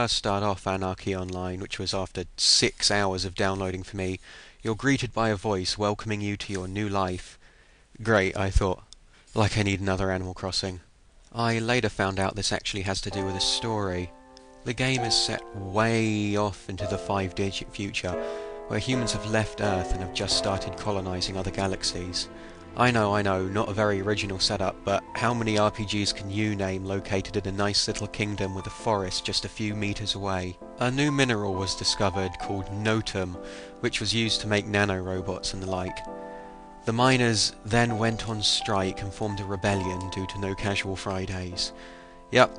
first start off Anarchy Online, which was after 6 hours of downloading for me, you're greeted by a voice welcoming you to your new life. Great, I thought. Like I need another Animal Crossing. I later found out this actually has to do with a story. The game is set way off into the 5-digit future, where humans have left Earth and have just started colonizing other galaxies. I know, not a very original setup, but how many RPGs can you name located in a nice little kingdom with a forest just a few meters away? A new mineral was discovered called notum, which was used to make nanorobots and the like. The miners then went on strike and formed a rebellion due to no casual Fridays. Yep,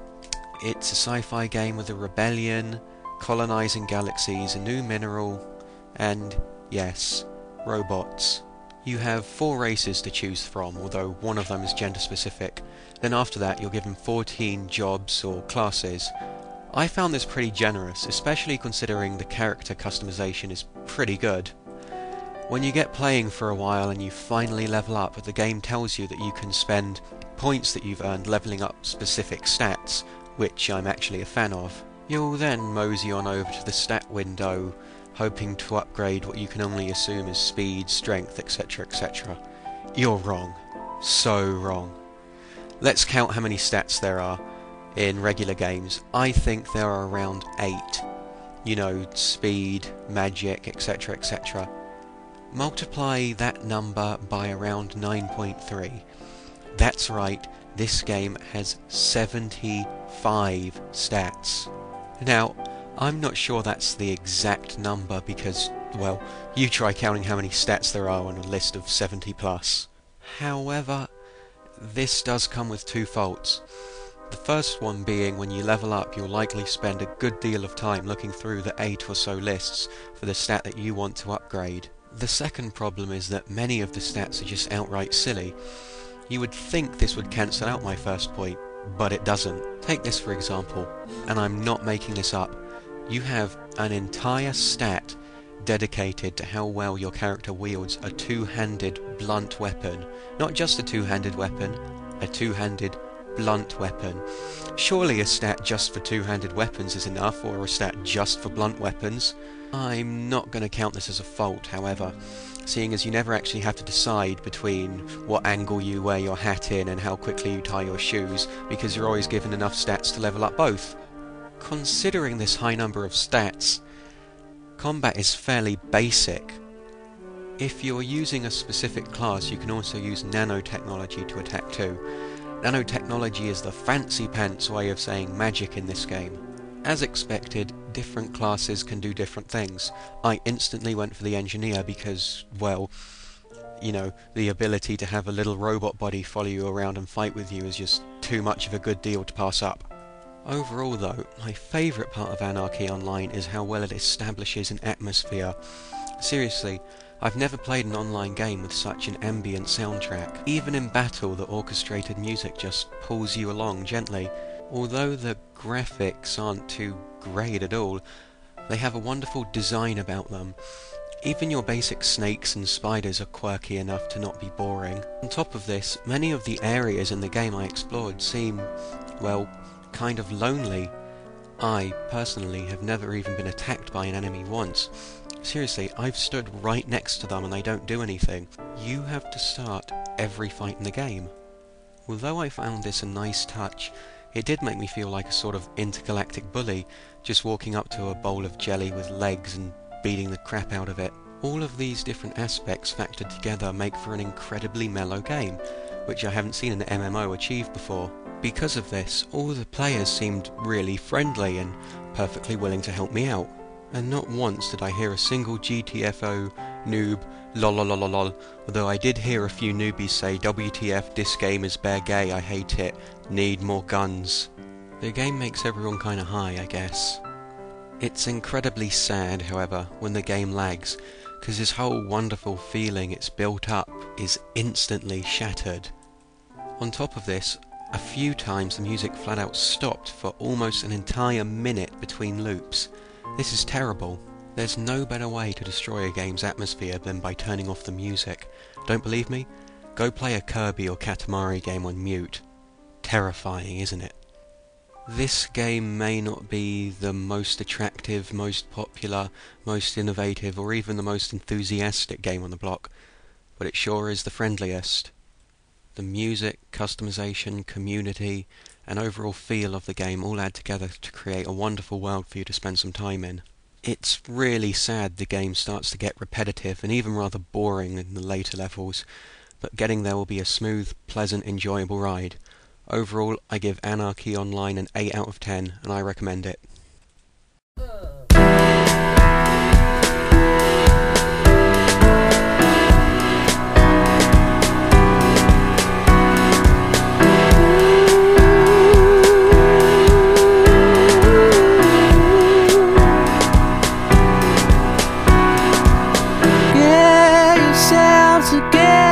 it's a sci-fi game with a rebellion, colonizing galaxies, a new mineral, and, yes, robots. You have 4 races to choose from, although one of them is gender specific. Then after that you're given 14 jobs or classes. I found this pretty generous, especially considering the character customization is pretty good. When you get playing for a while and you finally level up, the game tells you that you can spend points that you've earned leveling up specific stats, which I'm actually a fan of. You'll then mosey on over to the stat window, hoping to upgrade what you can only assume is speed, strength, etc, etc. You're wrong. So wrong. Let's count how many stats there are in regular games. I think there are around 8. You know, speed, magic, etc, etc. Multiply that number by around 9.3. That's right, this game has 75 stats. Now, I'm not sure that's the exact number because, well, you try counting how many stats there are on a list of 70 plus. However, this does come with 2 faults. The first one being when you level up you'll likely spend a good deal of time looking through the 8 or so lists for the stat that you want to upgrade. The second problem is that many of the stats are just outright silly. You would think this would cancel out my first point, but it doesn't. Take this for example, and I'm not making this up. You have an entire stat dedicated to how well your character wields a 2-handed blunt weapon. Not just a 2-handed weapon, a 2-handed blunt weapon. Surely a stat just for 2-handed weapons is enough, or a stat just for blunt weapons? I'm not going to count this as a fault, however, seeing as you never actually have to decide between what angle you wear your hat in and how quickly you tie your shoes, because you're always given enough stats to level up both. Considering this high number of stats, combat is fairly basic. If you're using a specific class, you can also use nanotechnology to attack too. Nanotechnology is the fancy pants way of saying magic in this game. As expected, different classes can do different things. I instantly went for the engineer because, well, you know, the ability to have a little robot body follow you around and fight with you is just too much of a good deal to pass up. Overall though, my favourite part of Anarchy Online is how well it establishes an atmosphere. Seriously, I've never played an online game with such an ambient soundtrack. Even in battle, the orchestrated music just pulls you along gently. Although the graphics aren't too great at all, they have a wonderful design about them. Even your basic snakes and spiders are quirky enough to not be boring. On top of this, many of the areas in the game I explored seem, well, kind of lonely. I, personally, have never even been attacked by an enemy once. Seriously, I've stood right next to them and they don't do anything. You have to start every fight in the game. Although I found this a nice touch, it did make me feel like a sort of intergalactic bully, just walking up to a bowl of jelly with legs and beating the crap out of it. All of these different aspects factored together make for an incredibly mellow game, which I haven't seen an MMO achieve before. Because of this, all the players seemed really friendly and perfectly willing to help me out. And not once did I hear a single GTFO, noob, lololololol, although I did hear a few newbies say WTF, this game is bare gay, I hate it, need more guns. The game makes everyone kinda high, I guess. It's incredibly sad, however, when the game lags, because this whole wonderful feeling it's built up is instantly shattered. On top of this, a few times the music flat out stopped for almost an entire minute between loops. This is terrible. There's no better way to destroy a game's atmosphere than by turning off the music. Don't believe me? Go play a Kirby or Katamari game on mute. Terrifying, isn't it? This game may not be the most attractive, most popular, most innovative, or even the most enthusiastic game on the block, but it sure is the friendliest. The music, customization, community, and overall feel of the game all add together to create a wonderful world for you to spend some time in. It's really sad the game starts to get repetitive and even rather boring in the later levels, but getting there will be a smooth, pleasant, enjoyable ride. Overall, I give Anarchy Online an 8 out of 10, and I recommend it. Get yourself together.